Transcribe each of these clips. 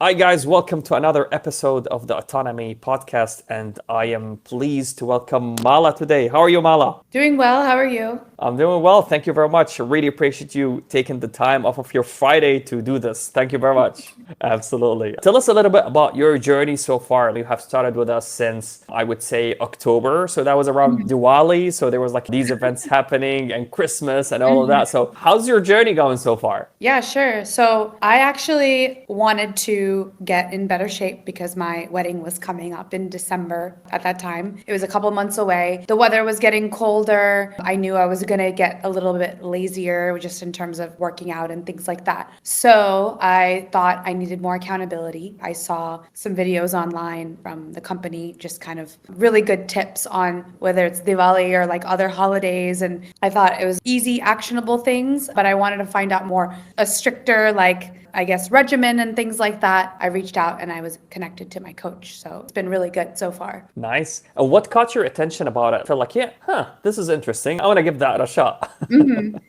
Hi, guys. Welcome to another episode of the Autonomy Podcast. And I am pleased to welcome Mala today. How are you, Mala? Doing well. How are you? I'm doing well. Thank you very much. I really appreciate you taking the time off of your Friday to do this. Thank you very much. Absolutely. Tell us a little bit about your journey so far. You have started with us since, I would say, October. So that was around Diwali. So there was like these events happening and Christmas and all of that. So how's your journey going so far? Yeah, sure. So I actually wanted to get in better shape because my wedding was coming up in December at that time. It was a couple months away. The weather was getting colder. I knew I was going to get a little bit lazier just in terms of working out and things like that. So I thought I needed more accountability. I saw some videos online from the company, just kind of really good tips on whether it's Diwali or like other holidays. And I thought it was easy, actionable things, but I wanted to find out more, a stricter, like, I guess, regimen and things like that. I reached out and I was connected to my coach. So it's been really good so far. Nice. And what caught your attention about it? I felt like, this is interesting. I want to give that a shot.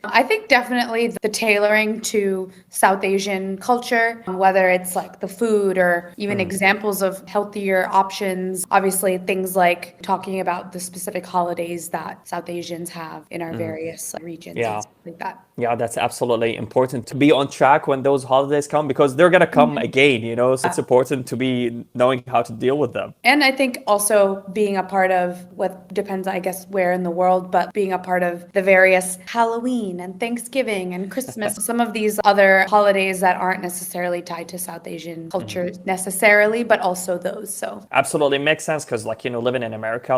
I think definitely the tailoring to South Asian culture, whether it's like the food or even examples of healthier options. Obviously, things like talking about the specific holidays that South Asians have in our various regions and Yeah. stuff like that. Yeah, that's absolutely important to be on track when those holidays come because they're going to come again, So it's important to be knowing how to deal with them. And I think also being a part of what depends, I guess, where in the world, but being a part of the various Halloween and Thanksgiving and Christmas, some of these other holidays that aren't necessarily tied to South Asian culture necessarily, but also those. So Absolutely makes sense because, living in America,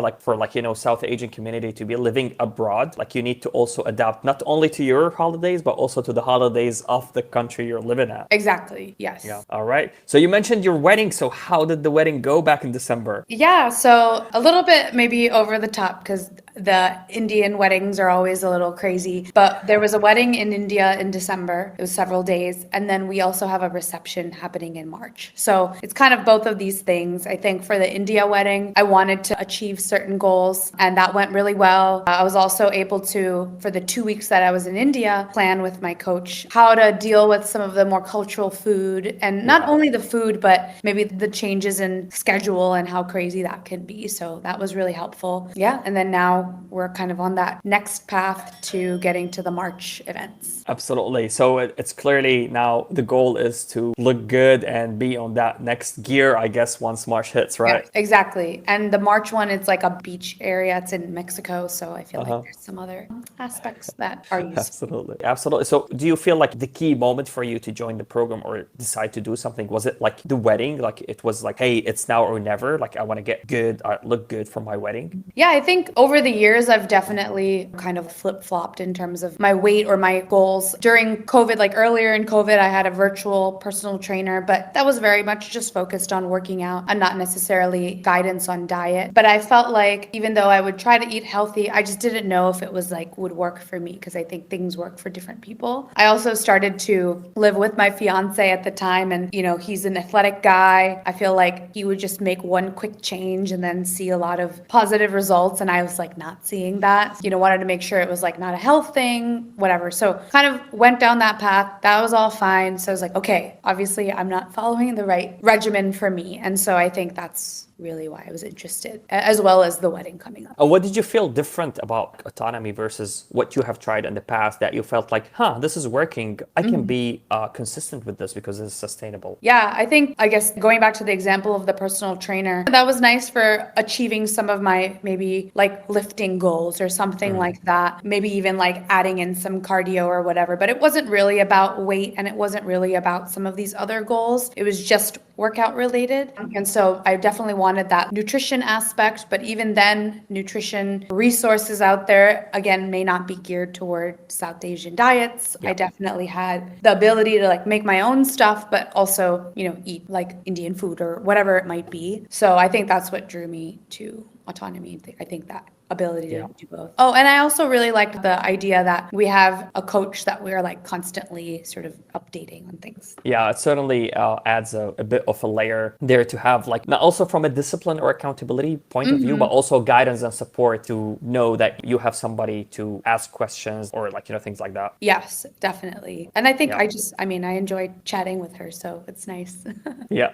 South Asian community to be living abroad, you need to also adapt not only to your holidays, but also to the holidays of the country you're living at. exactly, yes. Yeah. All right. So you mentioned your wedding. So how did the wedding go back in December? Yeah, so a little bit maybe over the top because the Indian weddings are always a little crazy. But there was a wedding in India in December. It was several days. And then we also have a reception happening in March. So it's kind of both of these things. I think for the India wedding, I wanted to achieve certain goals, and that went really well. I was also able to, for the 2 weeks that I was in India, plan with my coach how to deal with some of the more cultural food, and not only the food, but maybe the changes in schedule and how crazy that can be. So that was really helpful. Yeah. And then now we're kind of on that next path to getting to the March events. Absolutely. So it's clearly now the goal is to look good and be on that next gear, I guess, once March hits, right? Yeah, exactly. And the March one, it's like a beach area. It's in Mexico. So I feel like there's some other aspects that are useful. Absolutely. Absolutely. So do you feel like the key moment for you to join the program or decide to do something, was it like the wedding? Like it was like, hey, it's now or never. Like I want to get good, look good for my wedding. Yeah, I think over the years, I've definitely kind of flip-flopped in terms of my weight or my goals. During COVID, like earlier in COVID, I had a virtual personal trainer, but that was very much just focused on working out and not necessarily guidance on diet. But I felt like even though I would try to eat healthy, I just didn't know if it was like would work for me because I think things work for different people. I also started to live with my fiance at the time, and he's an athletic guy. I feel like he would just make one quick change and then see a lot of positive results, and I was like not seeing that. Wanted to make sure it was like not a health thing, whatever. So kind of went down that path. That was all fine. So I was like, okay, obviously I'm not following the right regimen for me. And so I think that's really why I was interested, as well as the wedding coming up. What did you feel different about autonomy versus what you have tried in the past that you felt like, this is working. I can be consistent with this because it's sustainable. Yeah, I guess going back to the example of the personal trainer, that was nice for achieving some of my maybe like lifting goals or something like that. Maybe even like adding in some cardio or whatever. But it wasn't really about weight, and it wasn't really about some of these other goals. It was just workout related. And so I definitely wanted that nutrition aspect, but even then, nutrition resources out there, again, may not be geared toward South Asian diets. I definitely had the ability to like make my own stuff, but also, eat like Indian food or whatever it might be. So I think that's what drew me to autonomy. I think that ability Yeah. to do both. Oh, and I also really liked the idea that we have a coach that we're like constantly sort of updating on things. Yeah, it certainly adds a bit of a layer there to have, like, not also from a discipline or accountability point of view, but also guidance and support to know that you have somebody to ask questions or, like, things like that. Yes, definitely. And I think Yeah. I mean, I enjoyed chatting with her, so it's nice. Yeah,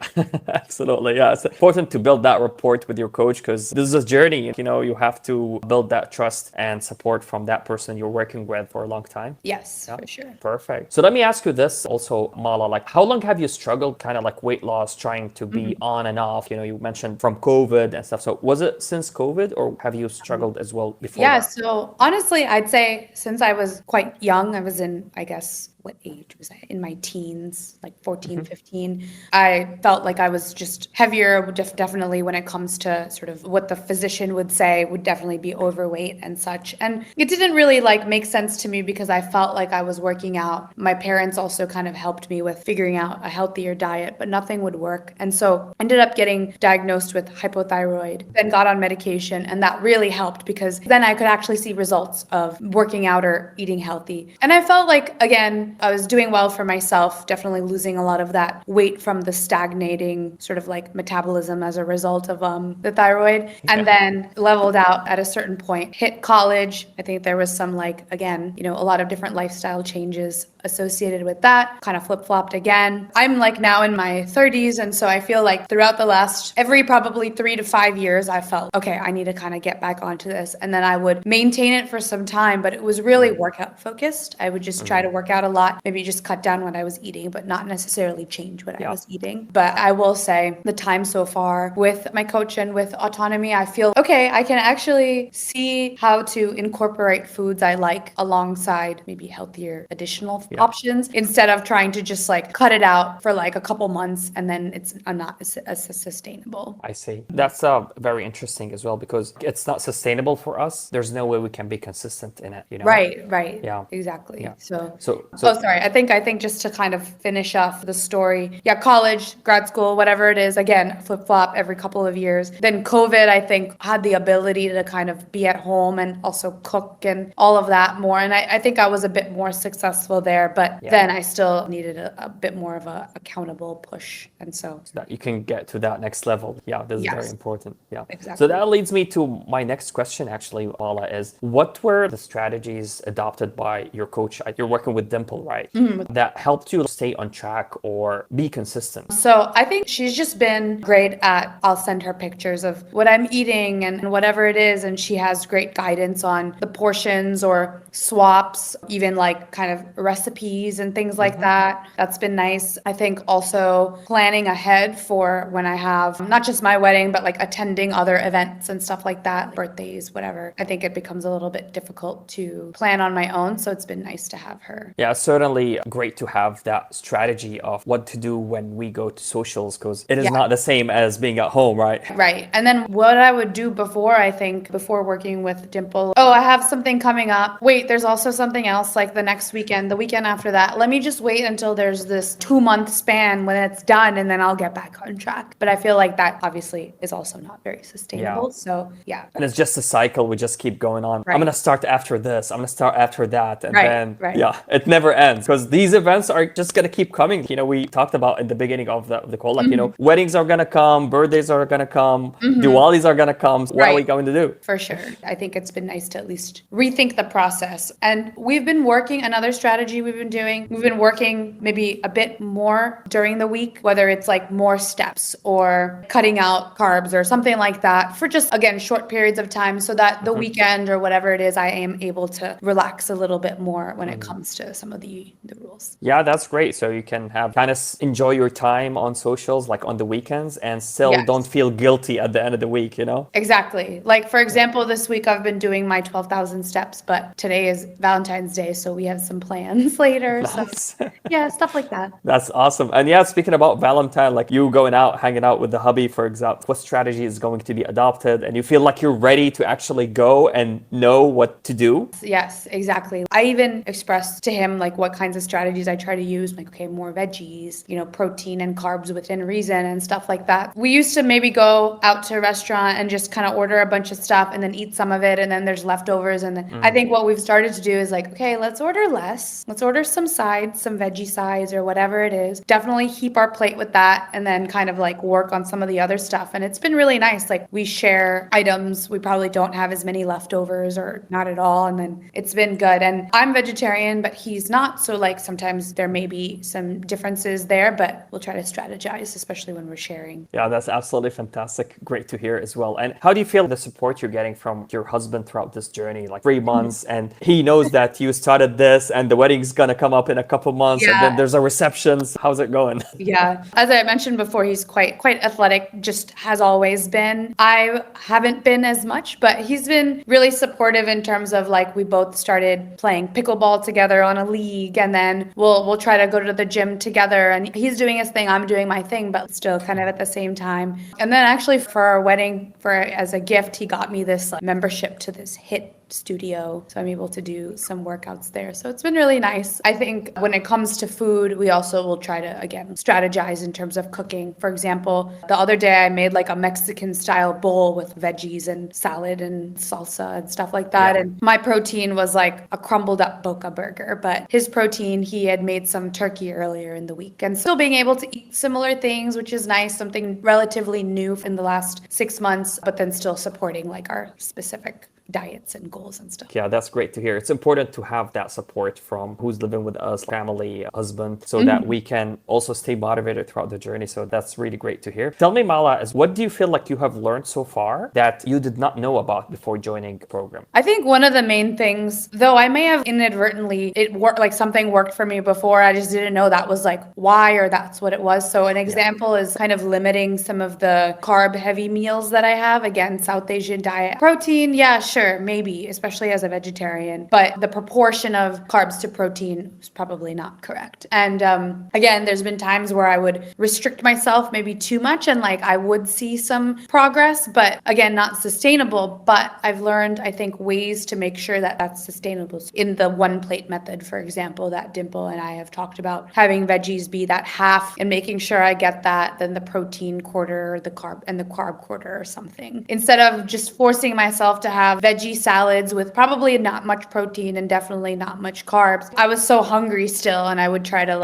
absolutely. Yeah, it's important to build that rapport with your coach because this is a journey. You have to build that trust and support from that person you're working with for a long time. Yes, for sure. Perfect. So let me ask you this also, Mala, like how long have you struggled kind of like weight loss, trying to be on and off? You mentioned from COVID and stuff. So was it since COVID or have you struggled as well before Yeah, that? so honestly, I'd say since I was quite young, I was in, I guess, what age was I? In my teens, like 14, 15. I felt like I was just heavier, definitely when it comes to sort of what the physician would say would definitely be overweight and such. And it didn't really like make sense to me because I felt like I was working out. My parents also kind of helped me with figuring out a healthier diet, but nothing would work. And so I ended up getting diagnosed with hypothyroid, then got on medication, and that really helped because then I could actually see results of working out or eating healthy. And I felt like, again, I was doing well for myself, definitely losing a lot of that weight from the stagnating sort of like metabolism as a result of the thyroid, and then leveled out at a certain point. Hit college. I think there was some like, again, a lot of different lifestyle changes associated with that, kind of flip-flopped again. I'm like now in my 30s, and so I feel like throughout the last, every probably 3 to 5 years, I felt, okay, I need to kind of get back onto this. And then I would maintain it for some time, but it was really workout focused. I would just try to work out a lot, maybe just cut down what I was eating, but not necessarily change what I was eating. But I will say the time so far with my coach and with autonomy, I feel, okay, I can actually see how to incorporate foods I like alongside maybe healthier additional options instead of trying to just like cut it out for like a couple months and then it's not as sustainable. I see. That's very interesting as well because it's not sustainable for us. There's no way we can be consistent in it, Right. Yeah. Exactly. Yeah. So So oh, sorry. I think just to kind of finish off the story. Yeah, college, grad school, whatever it is, again, flip flop every couple of years. Then COVID, I think, had the ability to kind of be at home and also cook and all of that more. And I think I was a bit more successful there, but then I still needed a bit more of a accountable push. And so that you can get to that next level. Yeah, this is very Yes. important. Yeah. Exactly. So that leads me to my next question, actually, Paula, is what were the strategies adopted by your coach? You're working with Dimple, right? That helped you stay on track or be consistent. So I think she's just been great at, I'll send her pictures of what I'm eating and whatever it is. And she has great guidance on the portions or swaps, even like kind of recipes and things like that. That's been nice. I think also planning ahead for when I have not just my wedding, but like attending other events and stuff like that, birthdays, whatever. I think it becomes a little bit difficult to plan on my own. So it's been nice to have her. Yeah, certainly great to have that strategy of what to do when we go to socials because it is not the same as being at home, right? Right. And then what I would do before, I think, before working with Dimple, oh, I have something coming up. Wait, there's also something else like the next weekend, the weekend after that. Let me just wait until there's this 2-month span when it's done and then I'll get back on track. But I feel like that obviously is also not very sustainable. So yeah. And it's just a cycle. We just keep going on. Right. I'm going to start after this. I'm going to start after that. And Right, then, right. yeah, it never ends because these events are just going to keep coming. We talked about in the beginning of the call, like, weddings are going to come, birthdays are going to come, Diwalis are going to come. What are we Right. going to do? For sure. I think it's been nice to at least rethink the process. And we've been working, another strategy we've been working maybe a bit more during the week, whether it's like more steps or cutting out carbs or something like that for just, again, short periods of time so that the weekend or whatever it is, I am able to relax a little bit more when it comes to some of the rules. Yeah, that's great. So you can have kind of enjoy your time on socials, like on the weekends, and still Yes. don't feel guilty at the end of the week, Exactly. Like, for example, this week I've been doing my 12,000 steps, but today is Valentine's Day, so we have some plans. weeks later. So Nice. yeah, stuff like that. That's awesome. And yeah, speaking about Valentine, like you going out, hanging out with the hubby, for example, what strategy is going to be adopted and you feel like you're ready to actually go and know what to do? Yes, exactly. I even expressed to him like what kinds of strategies I try to use, like, okay, more veggies, protein and carbs within reason and stuff like that. We used to maybe go out to a restaurant and just kind of order a bunch of stuff and then eat some of it and then there's leftovers. And then I think what we've started to do is like, okay, let's order less. Let's order some sides, some veggie sides or whatever it is. Definitely keep our plate with that and then kind of like work on some of the other stuff. And it's been really nice. Like we share items. We probably don't have as many leftovers or not at all. And then it's been good. And I'm vegetarian, but he's not. So like sometimes there may be some differences there, but we'll try to strategize, especially when we're sharing. Yeah, that's absolutely fantastic. Great to hear as well. And how do you feel the support you're getting from your husband throughout this journey, like 3 months, and he knows that you started this and the wedding's gonna come up in a couple months and then there's a receptions. How's it going? Yeah. As I mentioned before, he's quite athletic, just has always been. I haven't been as much, but he's been really supportive in terms of like we both started playing pickleball together on a league and then we'll try to go to the gym together and he's doing his thing, I'm doing my thing, but still kind of at the same time. And then actually for our wedding, as a gift, he got me this membership to this HIIT studio. So I'm able to do some workouts there. So it's been really nice. I think when it comes to food, we also will try to, again, strategize in terms of cooking. For example, the other day I made like a Mexican style bowl with veggies and salad and salsa and stuff like that. Yeah. And my protein was like a crumbled up Boca burger, but his protein, he had made some turkey earlier in the week and still being able to eat similar things, which is nice, something relatively new in the last 6 months, but then still supporting like our specific diets and goals and stuff. Yeah, that's great to hear. It's important to have that support from who's living with us, family, husband, so that we can also stay motivated throughout the journey. So that's really great to hear. Tell me, Mala, what do you feel like you have learned so far that you did not know about before joining the program? I think one of the main things, though I may have inadvertently, it worked, like something worked for me before, I just didn't know that was like why or that's what it was. So an example is kind of limiting some of the carb heavy meals that I have. Again, South Asian diet. Protein, yeah, sure, maybe, especially as a vegetarian, but the proportion of carbs to protein is probably not correct. And again, there's been times where I would restrict myself maybe too much and like I would see some progress, but again, not sustainable. But I've learned, I think, ways to make sure that that's sustainable. In the one plate method, for example, that Dimple and I have talked about, having veggies be that half and making sure I get that, then the protein quarter, the carb quarter or something. Instead of just forcing myself to have veggie salads with probably not much protein and definitely not much carbs. I was so hungry still and I would try to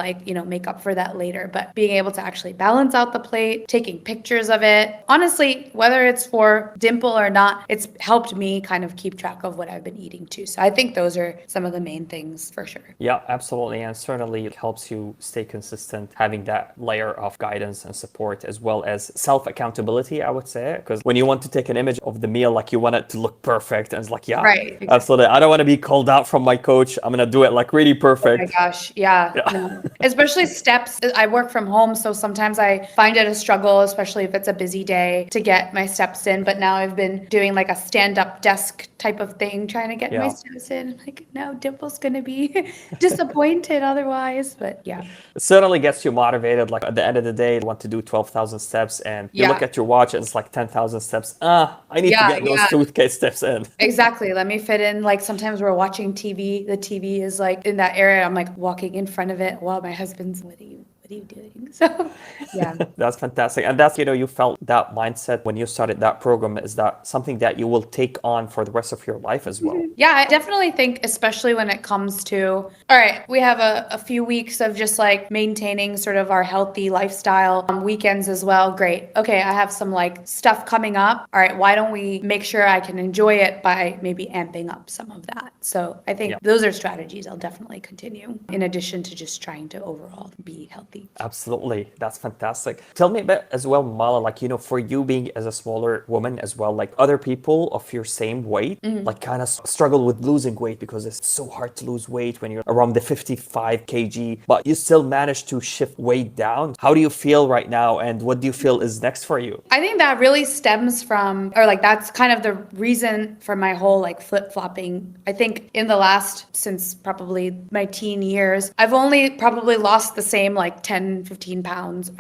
make up for that later. But being able to actually balance out the plate, taking pictures of it, honestly, whether it's for Dimple or not, it's helped me kind of keep track of what I've been eating too. So I think those are some of the main things for sure. Yeah, absolutely. And certainly it helps you stay consistent, having that layer of guidance and support as well as self-accountability, I would say. Because when you want to take an image of the meal, like you want it to look perfect and it's like, yeah, right, exactly. Absolutely. I don't want to be called out from my coach. I'm going to do it like really perfect. Oh my gosh. Yeah. No. Especially steps. I work from home. So sometimes I find it a struggle, especially if it's a busy day, to get my steps in. But now I've been doing like a stand-up desk type of thing, trying to get my steps in. Like, no, Dimple's going to be disappointed otherwise. But yeah. It certainly gets you motivated. Like at the end of the day, you want to do 12,000 steps and you look at your watch and it's like 10,000 steps. I need to get those 2K steps in. Exactly. Let me fit in. Like sometimes we're watching TV. The TV is like in that area. I'm like walking in front of it while my husband's, what are you doing? So yeah. That's fantastic. And that's, you felt that mindset when you started that program. Is that something that you will take on for the rest of your life as well? Yeah, I definitely think, especially when it comes to, all right, we have a few weeks of just like maintaining sort of our healthy lifestyle, weekends as well. Great. Okay, I have some like stuff coming up. All right, why don't we make sure I can enjoy it by maybe amping up some of that? So I think those are strategies I'll definitely continue in addition to just trying to overall be healthy. healthy. Absolutely. That's fantastic. Tell me a bit as well, Mala, like, for you being as a smaller woman as well, like other people of your same weight, like kind of struggle with losing weight because it's so hard to lose weight when you're around the 55 kg, but you still manage to shift weight down. How do you feel right now? And what do you feel is next for you? I think that really stems from, or like that's kind of the reason for my whole like flip-flopping. I think in the last, since probably my teen years, I've only probably lost the same like 10, 15 pounds.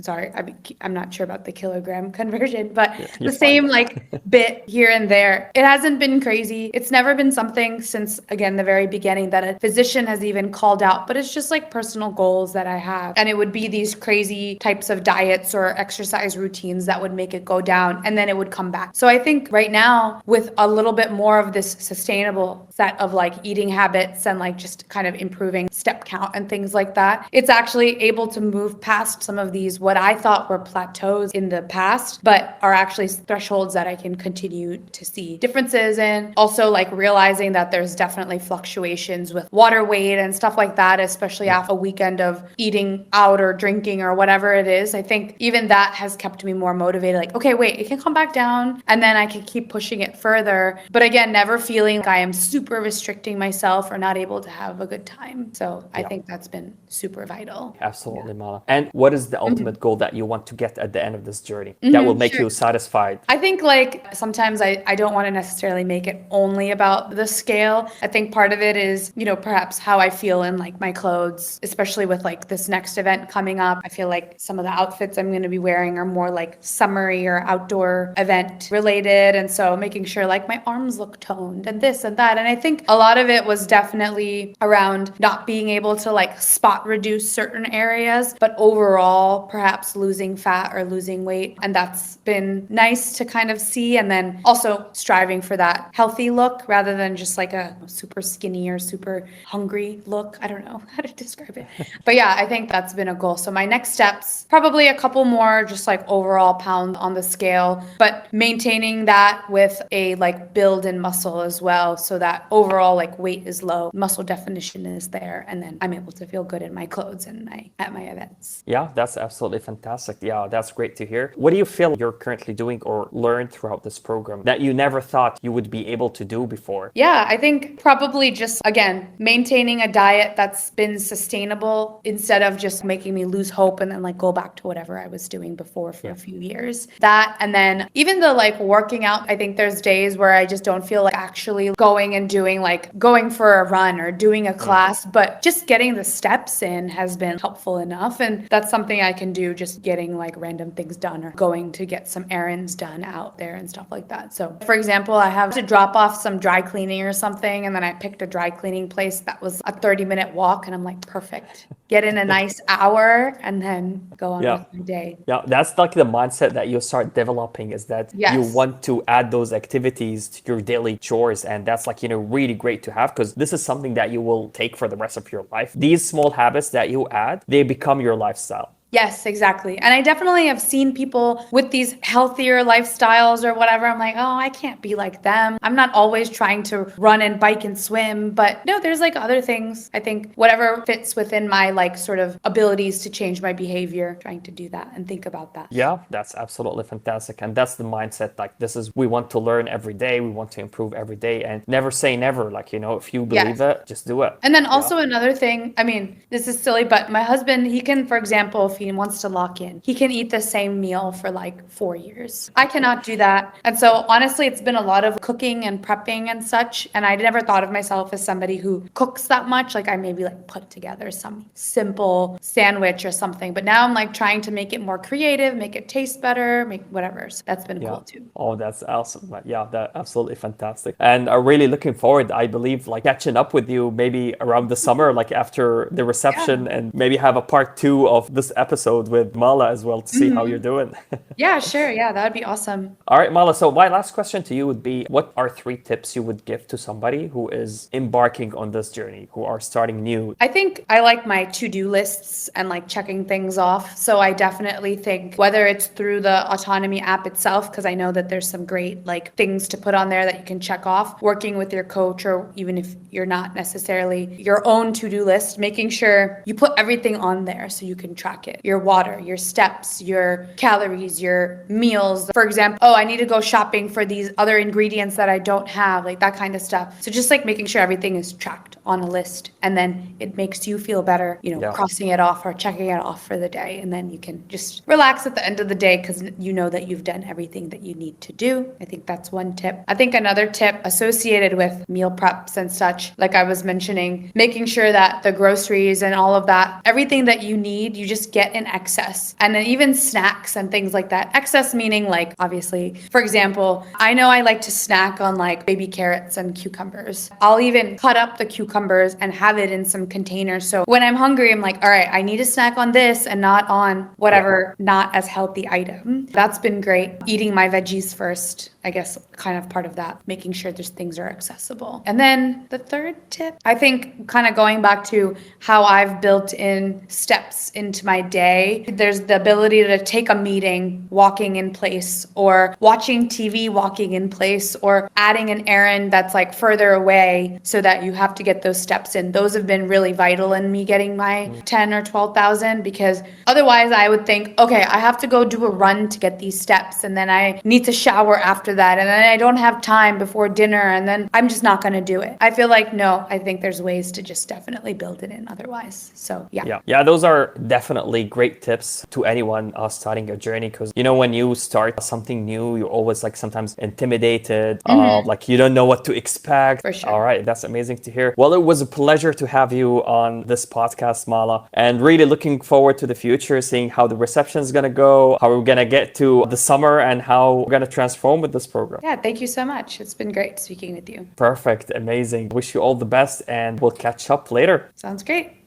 I'm not sure about the kilogram conversion, but the same like bit here and there. It hasn't been crazy. It's never been something since, again, the very beginning that a physician has even called out, but it's just like personal goals that I have. And it would be these crazy types of diets or exercise routines that would make it go down and then it would come back. So I think right now with a little bit more of this sustainable set of like eating habits and like just kind of improving step count and things like that, it's actually able to move past some of these what I thought were plateaus in the past, but are actually thresholds that I can continue to see differences in. Also like realizing that there's definitely fluctuations with water weight and stuff like that, especially after a weekend of eating out or drinking or whatever it is. I think even that has kept me more motivated. Like, okay, wait, it can come back down and then I can keep pushing it further. But again, never feeling like I am super restricting myself or not able to have a good time. So I think that's been super vital. Absolutely, Mala. And what is the ultimate goal that you want to get at the end of this journey that will make you satisfied? I think like sometimes I don't want to necessarily make it only about the scale. I think part of it is, perhaps how I feel in like my clothes, especially with like this next event coming up. I feel like some of the outfits I'm going to be wearing are more like summery or outdoor event related. And so making sure like my arms look toned and this and that. And I think a lot of it was definitely around not being able to like spot reduce certain areas, but overall perhaps losing fat or losing weight. And that's been nice to kind of see. And then also striving for that healthy look rather than just like a super skinny or super hungry look. I don't know how to describe it. But yeah, I think that's been a goal. So my next steps, probably a couple more just like overall pound on the scale, but maintaining that with a like build in muscle as well. So that overall like weight is low, muscle definition is there. And then I'm able to feel good in my clothes and at my events. Yeah, that's absolutely fantastic. Yeah, that's great to hear. What do you feel you're currently doing or learned throughout this program that you never thought you would be able to do before? Yeah, I think probably just, again, maintaining a diet that's been sustainable instead of just making me lose hope and then like go back to whatever I was doing before for a few years. That, and then even the like working out, I think there's days where I just don't feel like actually going and doing like going for a run or doing a class, but just getting the steps in has been helpful enough. And that's something I can do, just getting like random things done or going to get some errands done out there and stuff like that. So for example, I have to drop off some dry cleaning or something, and then I picked a dry cleaning place that was a 30-minute walk, and I'm like, perfect. Get in a nice hour and then go on with my day. Yeah, that's like the mindset that you start developing, is that you want to add those activities to your daily chores. And that's like, really great to have, because this is something that you will take for the rest of your life. These small habits that you add, they become your lifestyle. Yes, exactly. And I definitely have seen people with these healthier lifestyles or whatever. I'm like, oh, I can't be like them. I'm not always trying to run and bike and swim, but no, there's like other things. I think whatever fits within my like sort of abilities to change my behavior, trying to do that and think about that. Yeah, that's absolutely fantastic. And that's the mindset. Like, we want to learn every day. We want to improve every day, and never say never. Like, if you believe it, just do it. And then also another thing, I mean, this is silly, but my husband, he can, for example, if he wants to lock in, he can eat the same meal for like 4 years. I cannot do that. And so honestly, it's been a lot of cooking and prepping and such. And I never thought of myself as somebody who cooks that much. Like I maybe like put together some simple sandwich or something. But now I'm like trying to make it more creative, make it taste better, make whatever. So that's been cool too. Oh, that's awesome. Yeah, that's absolutely fantastic. And I'm really looking forward, I believe, like catching up with you maybe around the summer, like after the reception, and maybe have a part 2 of this episode episode with Mala as well to see how you're doing. Yeah, sure. Yeah, that would be awesome. All right, Mala. So my last question to you would be, what are 3 tips you would give to somebody who is embarking on this journey, who are starting new? I think I like my to-do lists and like checking things off. So I definitely think whether it's through the Autonomy app itself, because I know that there's some great like things to put on there that you can check off, working with your coach, or even if you're not necessarily your own to-do list, making sure you put everything on there so you can track it. Your water, your steps, your calories, your meals. For example, oh, I need to go shopping for these other ingredients that I don't have, like that kind of stuff. So just like making sure everything is tracked on a list, and then it makes you feel better, crossing it off or checking it off for the day. And then you can just relax at the end of the day because you know that you've done everything that you need to do. I think that's one tip. I think another tip associated with meal preps and such, like I was mentioning, making sure that the groceries and all of that, everything that you need, you just get in excess. And then even snacks and things like that. Excess meaning like, obviously, for example, I know I like to snack on like baby carrots and cucumbers. I'll even cut up the cucumbers and have it in some containers. So when I'm hungry, I'm like, all right, I need to snack on this and not on whatever not as healthy item. That's been great. Eating my veggies first, I guess, kind of part of that, making sure those things are accessible. And then the third tip, I think kind of going back to how I've built in steps into my day, there's the ability to take a meeting walking in place, or watching TV walking in place, or adding an errand that's like further away so that you have to get those steps in. Those have been really vital in me getting my 10 or 12,000, because otherwise I would think, okay, I have to go do a run to get these steps, and then I need to shower after that, and then I don't have time before dinner, and then I'm just not going to do it. I feel like, no, I think there's ways to just definitely build it in otherwise. So Yeah, those are definitely great tips to anyone starting a journey, because when you start something new, you're always like sometimes intimidated, like you don't know what to expect. For sure. All right, that's amazing to hear. Well, it was a pleasure to have you on this podcast, Mala, and really looking forward to the future, seeing how the reception is going to go, how we're going to get to the summer, and how we're going to transform with this program. Yeah, thank you so much. It's been great speaking with you. Perfect. Amazing. Wish you all the best, and we'll catch up later. Sounds great.